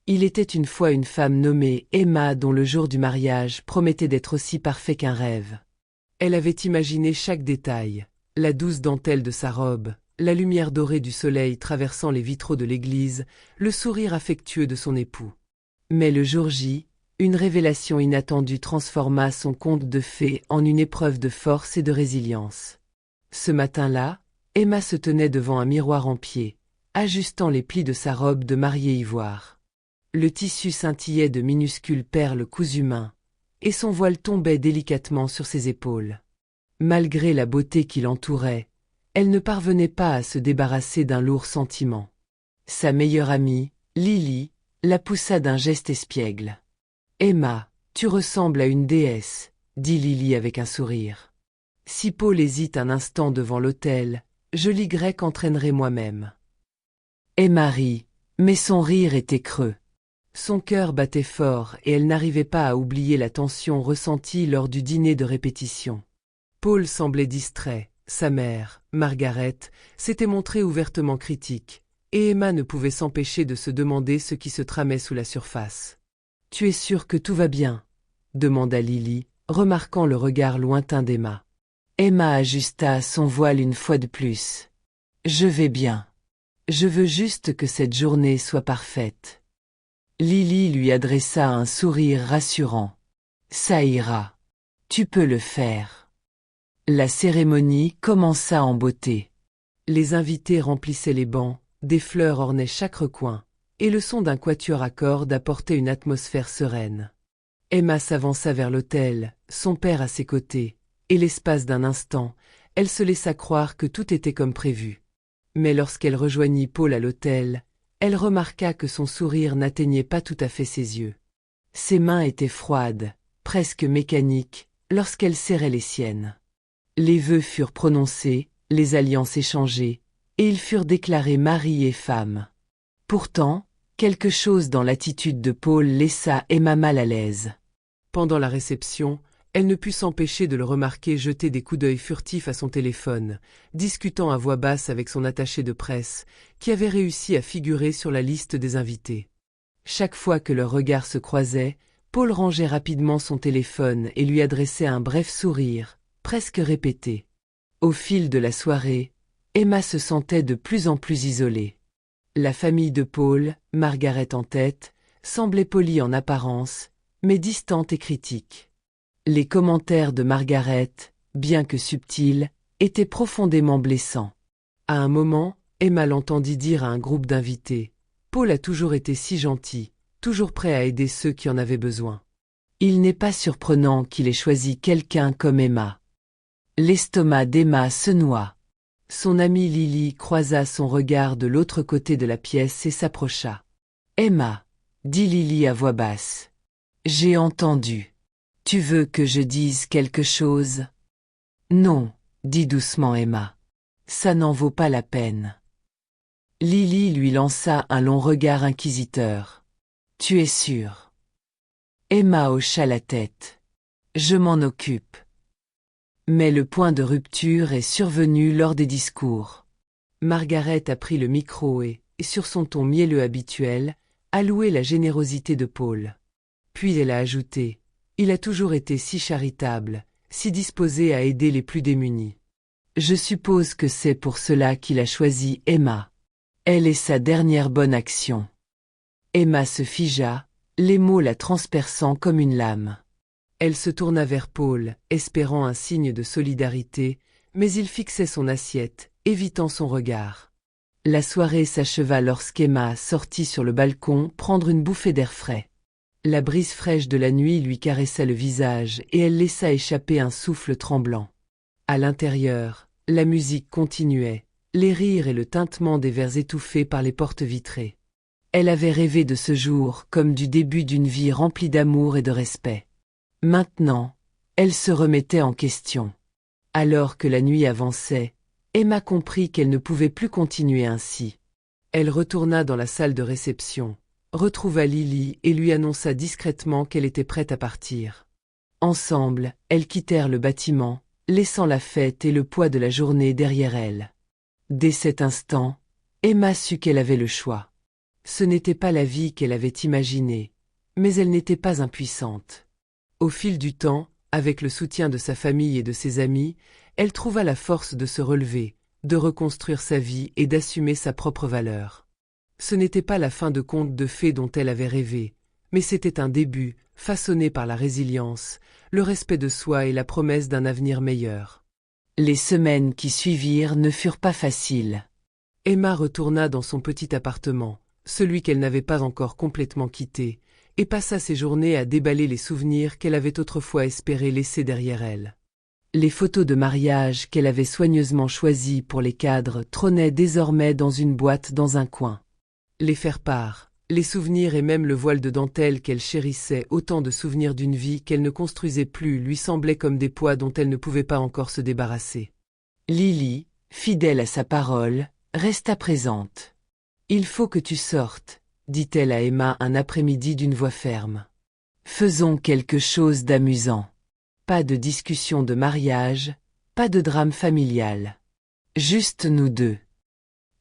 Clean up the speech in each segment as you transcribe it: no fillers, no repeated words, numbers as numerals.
Il était une fois une femme nommée Emma dont le jour du mariage promettait d'être aussi parfait qu'un rêve. Elle avait imaginé chaque détail, la douce dentelle de sa robe, la lumière dorée du soleil traversant les vitraux de l'église, le sourire affectueux de son époux. Mais le jour J, une révélation inattendue transforma son conte de fées en une épreuve de force et de résilience. Ce matin-là, Emma se tenait devant un miroir en pied, ajustant les plis de sa robe de mariée ivoire. Le tissu scintillait de minuscules perles cousues main, et son voile tombait délicatement sur ses épaules. Malgré la beauté qui l'entourait, elle ne parvenait pas à se débarrasser d'un lourd sentiment. Sa meilleure amie, Lily, la poussa d'un geste espiègle. « Emma, tu ressembles à une déesse, » dit Lily avec un sourire. « Si Paul hésite un instant devant l'autel, je l'Y entraînerai moi-même. » Emma rit, mais son rire était creux. Son cœur battait fort et elle n'arrivait pas à oublier la tension ressentie lors du dîner de répétition. Paul semblait distrait, sa mère, Margaret, s'était montrée ouvertement critique, et Emma ne pouvait s'empêcher de se demander ce qui se tramait sous la surface. « Tu es sûre que tout va bien ?» demanda Lily, remarquant le regard lointain d'Emma. Emma ajusta son voile une fois de plus. « Je vais bien. Je veux juste que cette journée soit parfaite. » Lily lui adressa un sourire rassurant. « Ça ira. Tu peux le faire. » La cérémonie commença en beauté. Les invités remplissaient les bancs, des fleurs ornaient chaque recoin, et le son d'un quatuor à cordes apportait une atmosphère sereine. Emma s'avança vers l'autel, son père à ses côtés, et l'espace d'un instant, elle se laissa croire que tout était comme prévu. Mais lorsqu'elle rejoignit Paul à l'autel, elle remarqua que son sourire n'atteignait pas tout à fait ses yeux. Ses mains étaient froides, presque mécaniques, lorsqu'elle serrait les siennes. Les vœux furent prononcés, les alliances échangées, et ils furent déclarés mari et femme. Pourtant, quelque chose dans l'attitude de Paul laissa Emma mal à l'aise. Pendant la réception, elle ne put s'empêcher de le remarquer jeter des coups d'œil furtifs à son téléphone, discutant à voix basse avec son attaché de presse, qui avait réussi à figurer sur la liste des invités. Chaque fois que leurs regards se croisaient, Paul rangeait rapidement son téléphone et lui adressait un bref sourire, presque répété. Au fil de la soirée, Emma se sentait de plus en plus isolée. La famille de Paul, Margaret en tête, semblait polie en apparence, mais distante et critique. Les commentaires de Margaret, bien que subtils, étaient profondément blessants. À un moment, Emma l'entendit dire à un groupe d'invités « Paul a toujours été si gentil, toujours prêt à aider ceux qui en avaient besoin. Il n'est pas surprenant qu'il ait choisi quelqu'un comme Emma. » L'estomac d'Emma se noua. Son amie Lily croisa son regard de l'autre côté de la pièce et s'approcha. « Emma, » dit Lily à voix basse. « J'ai entendu. Tu veux que je dise quelque chose ? » « Non, » dit doucement Emma. « Ça n'en vaut pas la peine. » Lily lui lança un long regard inquisiteur. « Tu es sûre ? » Emma hocha la tête. « Je m'en occupe. » Mais le point de rupture est survenu lors des discours. Margaret a pris le micro et, sur son ton mielleux habituel, a loué la générosité de Paul. Puis elle a ajouté « Il a toujours été si charitable, si disposé à aider les plus démunis. Je suppose que c'est pour cela qu'il a choisi Emma. Elle est sa dernière bonne action. » Emma se figea, les mots la transperçant comme une lame. Elle se tourna vers Paul, espérant un signe de solidarité, mais il fixait son assiette, évitant son regard. La soirée s'acheva lorsqu'Emma sortit sur le balcon prendre une bouffée d'air frais. La brise fraîche de la nuit lui caressa le visage et elle laissa échapper un souffle tremblant. À l'intérieur, la musique continuait, les rires et le tintement des verres étouffés par les portes vitrées. Elle avait rêvé de ce jour comme du début d'une vie remplie d'amour et de respect. Maintenant, elle se remettait en question. Alors que la nuit avançait, Emma comprit qu'elle ne pouvait plus continuer ainsi. Elle retourna dans la salle de réception, retrouva Lily et lui annonça discrètement qu'elle était prête à partir. Ensemble, elles quittèrent le bâtiment, laissant la fête et le poids de la journée derrière elles. Dès cet instant, Emma sut qu'elle avait le choix. Ce n'était pas la vie qu'elle avait imaginée, mais elle n'était pas impuissante. Au fil du temps, avec le soutien de sa famille et de ses amis, elle trouva la force de se relever, de reconstruire sa vie et d'assumer sa propre valeur. Ce n'était pas la fin de conte de fées dont elle avait rêvé, mais c'était un début, façonné par la résilience, le respect de soi et la promesse d'un avenir meilleur. Les semaines qui suivirent ne furent pas faciles. Emma retourna dans son petit appartement, celui qu'elle n'avait pas encore complètement quitté, et passa ses journées à déballer les souvenirs qu'elle avait autrefois espéré laisser derrière elle. Les photos de mariage qu'elle avait soigneusement choisies pour les cadres trônaient désormais dans une boîte dans un coin. Les faire-part, les souvenirs et même le voile de dentelle qu'elle chérissait, autant de souvenirs d'une vie qu'elle ne construisait plus, lui semblaient comme des poids dont elle ne pouvait pas encore se débarrasser. Lily, fidèle à sa parole, resta présente. « Il faut que tu sortes », dit-elle à Emma un après-midi d'une voix ferme. « Faisons quelque chose d'amusant. Pas de discussion de mariage, pas de drame familial. Juste nous deux. »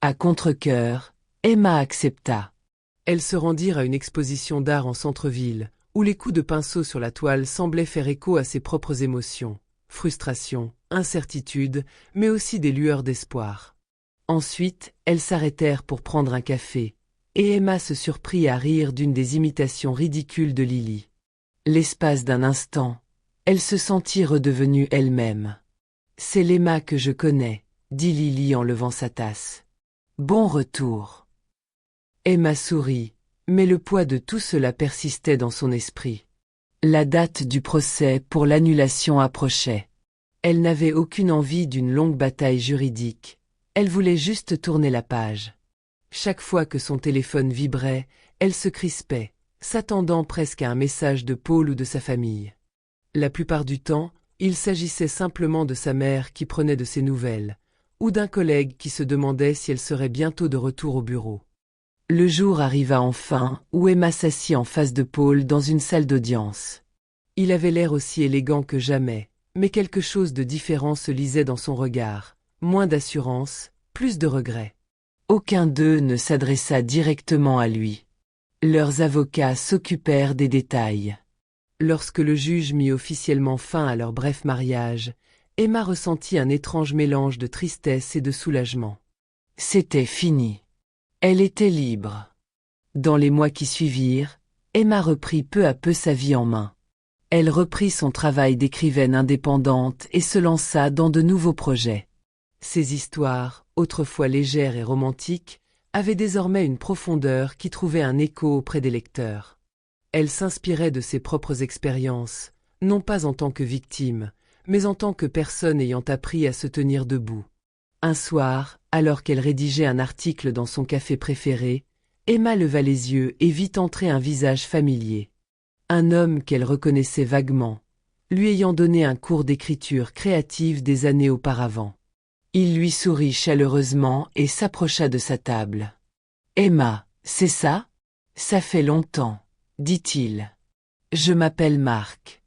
À contre-cœur, Emma accepta. Elles se rendirent à une exposition d'art en centre-ville, où les coups de pinceau sur la toile semblaient faire écho à ses propres émotions, frustration, incertitude, mais aussi des lueurs d'espoir. Ensuite, elles s'arrêtèrent pour prendre un café, et Emma se surprit à rire d'une des imitations ridicules de Lily. L'espace d'un instant, elle se sentit redevenue elle-même. « C'est l'Emma que je connais », dit Lily en levant sa tasse. « Bon retour. » Emma sourit, mais le poids de tout cela persistait dans son esprit. La date du procès pour l'annulation approchait. Elle n'avait aucune envie d'une longue bataille juridique. Elle voulait juste tourner la page. Chaque fois que son téléphone vibrait, elle se crispait, s'attendant presque à un message de Paul ou de sa famille. La plupart du temps, il s'agissait simplement de sa mère qui prenait de ses nouvelles, ou d'un collègue qui se demandait si elle serait bientôt de retour au bureau. Le jour arriva enfin où Emma s'assit en face de Paul dans une salle d'audience. Il avait l'air aussi élégant que jamais, mais quelque chose de différent se lisait dans son regard, moins d'assurance, plus de regret. Aucun d'eux ne s'adressa directement à lui. Leurs avocats s'occupèrent des détails. Lorsque le juge mit officiellement fin à leur bref mariage, Emma ressentit un étrange mélange de tristesse et de soulagement. C'était fini. Elle était libre. Dans les mois qui suivirent, Emma reprit peu à peu sa vie en main. Elle reprit son travail d'écrivaine indépendante et se lança dans de nouveaux projets. Ses histoires, autrefois légères et romantiques, avaient désormais une profondeur qui trouvait un écho auprès des lecteurs. Elle s'inspirait de ses propres expériences, non pas en tant que victime, mais en tant que personne ayant appris à se tenir debout. Un soir, alors qu'elle rédigeait un article dans son café préféré, Emma leva les yeux et vit entrer un visage familier. Un homme qu'elle reconnaissait vaguement, lui ayant donné un cours d'écriture créative des années auparavant. Il lui sourit chaleureusement et s'approcha de sa table. « Emma, c'est ça ? Ça fait longtemps, dit-il. Je m'appelle Marc. »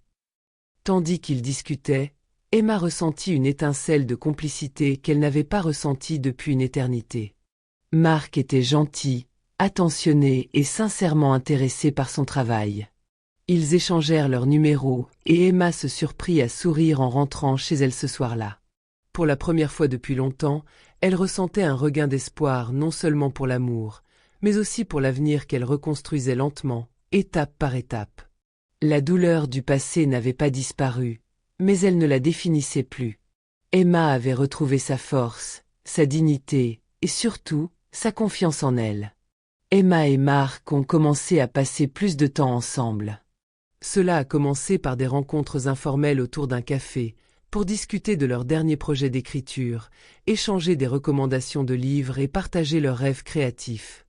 Tandis qu'ils discutaient, Emma ressentit une étincelle de complicité qu'elle n'avait pas ressentie depuis une éternité. Marc était gentil, attentionné et sincèrement intéressé par son travail. Ils échangèrent leurs numéros et Emma se surprit à sourire en rentrant chez elle ce soir-là. Pour la première fois depuis longtemps, elle ressentait un regain d'espoir non seulement pour l'amour, mais aussi pour l'avenir qu'elle reconstruisait lentement, étape par étape. La douleur du passé n'avait pas disparu, mais elle ne la définissait plus. Emma avait retrouvé sa force, sa dignité et surtout sa confiance en elle. Emma et Marc ont commencé à passer plus de temps ensemble. Cela a commencé par des rencontres informelles autour d'un café, pour discuter de leur dernier projet d'écriture, échanger des recommandations de livres et partager leurs rêves créatifs.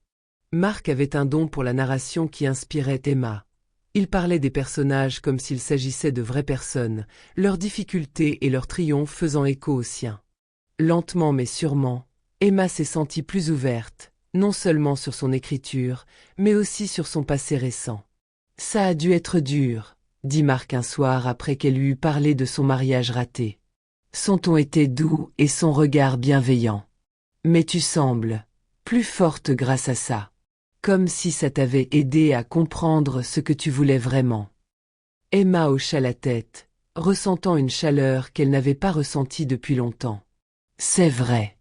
Marc avait un don pour la narration qui inspirait Emma. Il parlait des personnages comme s'il s'agissait de vraies personnes, leurs difficultés et leurs triomphes faisant écho aux siens. Lentement mais sûrement, Emma s'est sentie plus ouverte, non seulement sur son écriture, mais aussi sur son passé récent. « Ça a dû être dur », dit Marc un soir après qu'elle lui eut parlé de son mariage raté. Son ton était doux et son regard bienveillant. « Mais tu sembles plus forte grâce à ça. » Comme si ça t'avait aidé à comprendre ce que tu voulais vraiment. Emma hocha la tête, ressentant une chaleur qu'elle n'avait pas ressentie depuis longtemps. C'est vrai.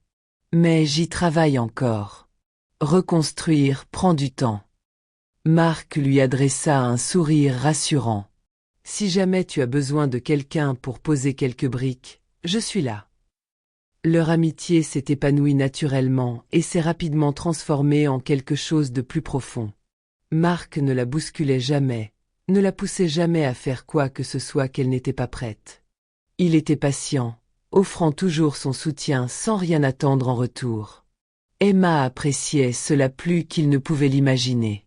Mais j'y travaille encore. Reconstruire prend du temps. Marc lui adressa un sourire rassurant. Si jamais tu as besoin de quelqu'un pour poser quelques briques, je suis là. Leur amitié s'est épanouie naturellement et s'est rapidement transformée en quelque chose de plus profond. Marc ne la bousculait jamais, ne la poussait jamais à faire quoi que ce soit qu'elle n'était pas prête. Il était patient, offrant toujours son soutien sans rien attendre en retour. Emma appréciait cela plus qu'il ne pouvait l'imaginer.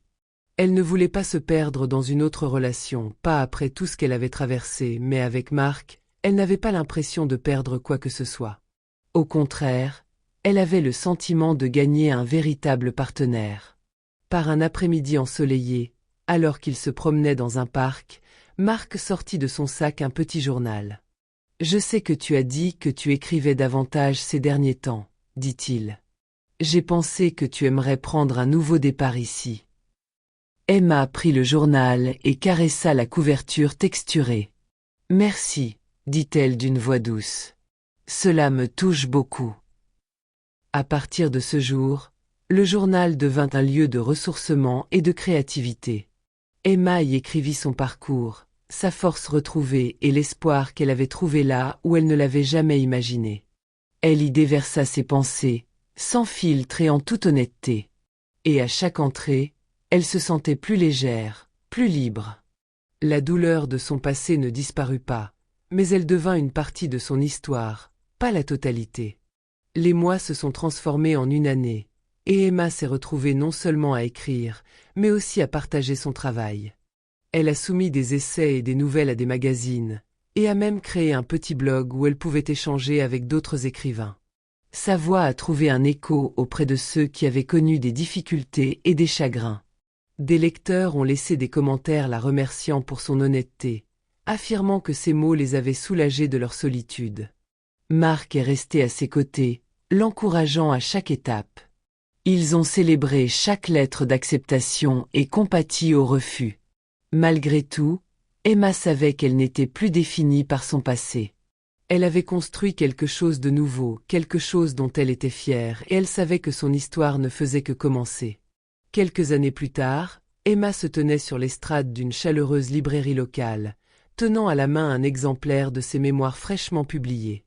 Elle ne voulait pas se perdre dans une autre relation, pas après tout ce qu'elle avait traversé, mais avec Marc, elle n'avait pas l'impression de perdre quoi que ce soit. Au contraire, elle avait le sentiment de gagner un véritable partenaire. Par un après-midi ensoleillé, alors qu'il se promenait dans un parc, Marc sortit de son sac un petit journal. « Je sais que tu as dit que tu écrivais davantage ces derniers temps, dit-il. J'ai pensé que tu aimerais prendre un nouveau départ ici. » Emma prit le journal et caressa la couverture texturée. « Merci, dit-elle d'une voix douce. Cela me touche beaucoup. » À partir de ce jour, le journal devint un lieu de ressourcement et de créativité. Emma y écrivit son parcours, sa force retrouvée et l'espoir qu'elle avait trouvé là où elle ne l'avait jamais imaginé. Elle y déversa ses pensées, sans filtre et en toute honnêteté. Et à chaque entrée, elle se sentait plus légère, plus libre. La douleur de son passé ne disparut pas, mais elle devint une partie de son histoire, pas la totalité. Les mois se sont transformés en une année, et Emma s'est retrouvée non seulement à écrire, mais aussi à partager son travail. Elle a soumis des essais et des nouvelles à des magazines, et a même créé un petit blog où elle pouvait échanger avec d'autres écrivains. Sa voix a trouvé un écho auprès de ceux qui avaient connu des difficultés et des chagrins. Des lecteurs ont laissé des commentaires la remerciant pour son honnêteté, affirmant que ses mots les avaient soulagés de leur solitude. Marc est resté à ses côtés, l'encourageant à chaque étape. Ils ont célébré chaque lettre d'acceptation et compati au refus. Malgré tout, Emma savait qu'elle n'était plus définie par son passé. Elle avait construit quelque chose de nouveau, quelque chose dont elle était fière, et elle savait que son histoire ne faisait que commencer. Quelques années plus tard, Emma se tenait sur l'estrade d'une chaleureuse librairie locale, tenant à la main un exemplaire de ses mémoires fraîchement publiés.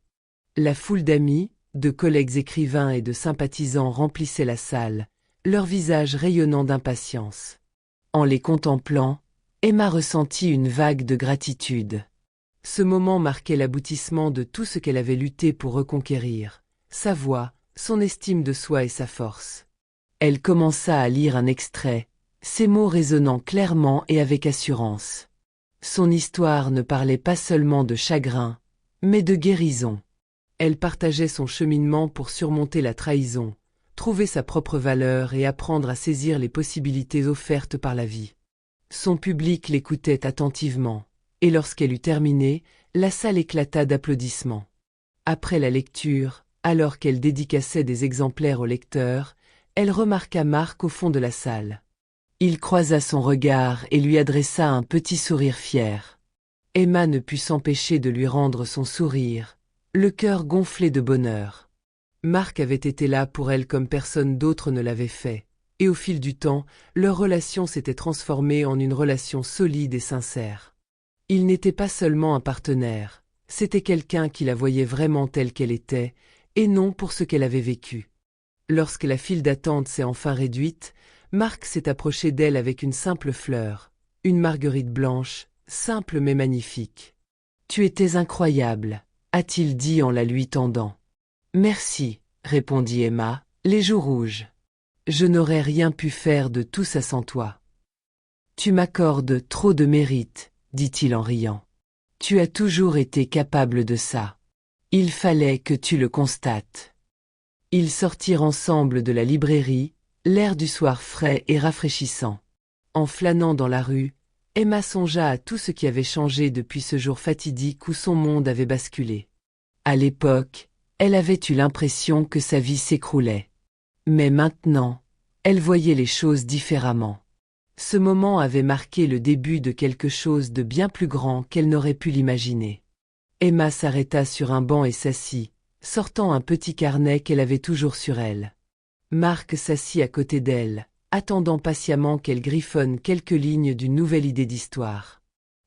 La foule d'amis, de collègues écrivains et de sympathisants remplissait la salle, leurs visages rayonnant d'impatience. En les contemplant, Emma ressentit une vague de gratitude. Ce moment marquait l'aboutissement de tout ce qu'elle avait lutté pour reconquérir, sa voix, son estime de soi et sa force. Elle commença à lire un extrait, ses mots résonnant clairement et avec assurance. Son histoire ne parlait pas seulement de chagrin, mais de guérison. Elle partageait son cheminement pour surmonter la trahison, trouver sa propre valeur et apprendre à saisir les possibilités offertes par la vie. Son public l'écoutait attentivement, et lorsqu'elle eut terminé, la salle éclata d'applaudissements. Après la lecture, alors qu'elle dédicaçait des exemplaires au lecteur, elle remarqua Marc au fond de la salle. Il croisa son regard et lui adressa un petit sourire fier. Emma ne put s'empêcher de lui rendre son sourire, le cœur gonflé de bonheur. Marc avait été là pour elle comme personne d'autre ne l'avait fait, et au fil du temps, leur relation s'était transformée en une relation solide et sincère. Il n'était pas seulement un partenaire, c'était quelqu'un qui la voyait vraiment telle qu'elle était, et non pour ce qu'elle avait vécu. Lorsque la file d'attente s'est enfin réduite, Marc s'est approché d'elle avec une simple fleur, une marguerite blanche, simple mais magnifique. « Tu étais incroyable », a-t-il dit en la lui tendant. « Merci », répondit Emma, les joues rouges. « Je n'aurais rien pu faire de tout ça sans toi. »« Tu m'accordes trop de mérite, » dit-il en riant. « Tu as toujours été capable de ça. Il fallait que tu le constates. » Ils sortirent ensemble de la librairie, l'air du soir frais et rafraîchissant. En flânant dans la rue, Emma songea à tout ce qui avait changé depuis ce jour fatidique où son monde avait basculé. À l'époque, elle avait eu l'impression que sa vie s'écroulait. Mais maintenant, Elle voyait les choses différemment. Ce moment avait marqué le début de quelque chose de bien plus grand qu'elle n'aurait pu l'imaginer. Emma s'arrêta sur un banc et s'assit, sortant un petit carnet qu'elle avait toujours sur elle. Marc s'assit à côté d'elle, attendant patiemment qu'elle griffonne quelques lignes d'une nouvelle idée d'histoire.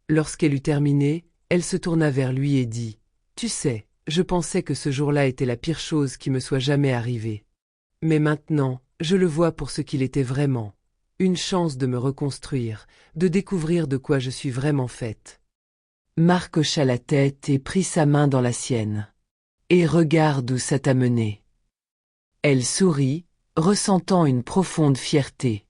Lorsqu'elle eut terminé, elle se tourna vers lui et dit « Tu sais, je pensais que ce jour-là était la pire chose qui me soit jamais arrivée. Mais maintenant, je le vois pour ce qu'il était vraiment. Une chance de me reconstruire, de découvrir de quoi je suis vraiment faite. » Marc hocha la tête et prit sa main dans la sienne. « Et regarde où ça t'a mené. » Elle sourit, ressentant une profonde fierté.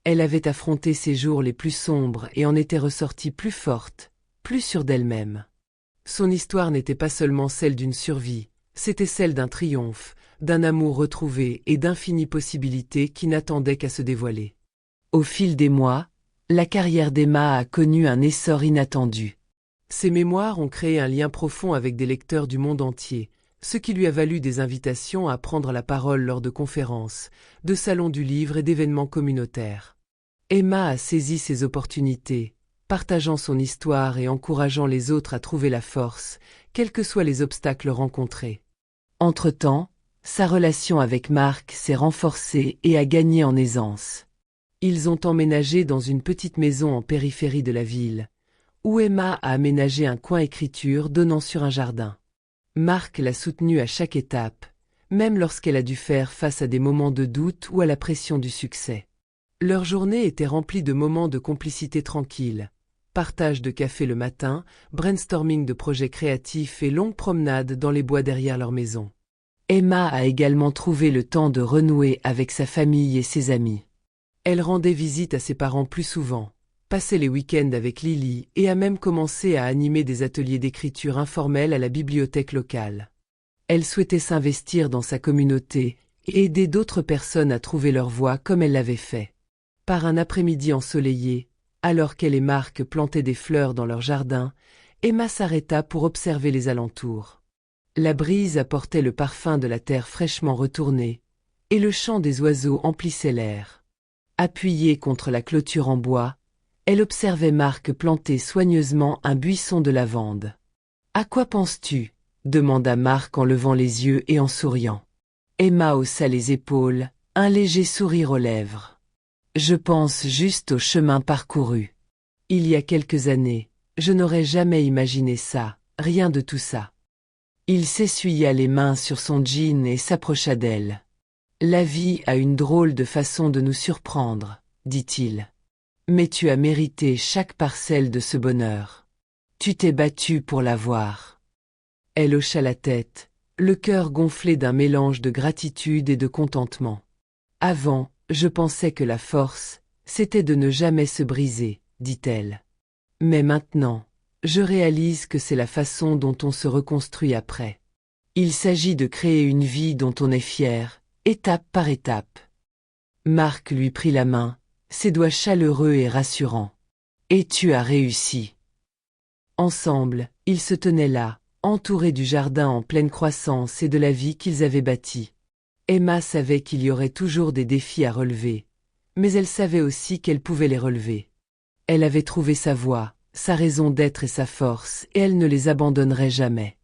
Elle avait affronté ses jours les plus sombres et en était ressortie plus forte, plus sûre d'elle-même. Son histoire n'était pas seulement celle d'une survie, c'était celle d'un triomphe, d'un amour retrouvé et d'infinies possibilités qui n'attendaient qu'à se dévoiler. Au fil des mois, la carrière d'Emma a connu un essor inattendu. Ses mémoires ont créé un lien profond avec des lecteurs du monde entier, ce qui lui a valu des invitations à prendre la parole lors de conférences, de salons du livre et d'événements communautaires. Emma a saisi ces opportunités, partageant son histoire et encourageant les autres à trouver la force, quels que soient les obstacles rencontrés. Entre-temps, sa relation avec Marc s'est renforcée et a gagné en aisance. Ils ont emménagé dans une petite maison en périphérie de la ville, où Emma a aménagé un coin écriture donnant sur un jardin. Marc l'a soutenue à chaque étape, même lorsqu'elle a dû faire face à des moments de doute ou à la pression du succès. Leur journée était remplie de moments de complicité tranquille, partage de café le matin, brainstorming de projets créatifs et longues promenades dans les bois derrière leur maison. Emma a également trouvé le temps de renouer avec sa famille et ses amis. Elle rendait visite à ses parents plus souvent, passait les week-ends avec Lily et a même commencé à animer des ateliers d'écriture informels à la bibliothèque locale. Elle souhaitait s'investir dans sa communauté et aider d'autres personnes à trouver leur voie comme elle l'avait fait. Par un après-midi ensoleillé, alors qu'elle et Marc plantaient des fleurs dans leur jardin, Emma s'arrêta pour observer les alentours. La brise apportait le parfum de la terre fraîchement retournée, et le chant des oiseaux emplissait l'air. Appuyée contre la clôture en bois, elle observait Marc planter soigneusement un buisson de lavande. « À quoi penses-tu » demanda Marc en levant les yeux et en souriant. Emma haussa les épaules, un léger sourire aux lèvres. « Je pense juste au chemin parcouru. Il y a quelques années, je n'aurais jamais imaginé ça, rien de tout ça. » Il s'essuya les mains sur son jean et s'approcha d'elle. « La vie a une drôle de façon de nous surprendre, » dit-il. « Mais tu as mérité chaque parcelle de ce bonheur. Tu t'es battue pour l'avoir. » Elle hocha la tête, le cœur gonflé d'un mélange de gratitude et de contentement. « Avant, je pensais que la force, c'était de ne jamais se briser, » dit-elle. « Mais maintenant, je réalise que c'est la façon dont on se reconstruit après. Il s'agit de créer une vie dont on est fier, étape par étape. » Marc lui prit la main, ses doigts chaleureux et rassurants. « Et tu as réussi. » Ensemble, ils se tenaient là, entourés du jardin en pleine croissance et de la vie qu'ils avaient bâtie. Emma savait qu'il y aurait toujours des défis à relever, mais elle savait aussi qu'elle pouvait les relever. Elle avait trouvé sa voie, sa raison d'être et sa force, et elle ne les abandonnerait jamais.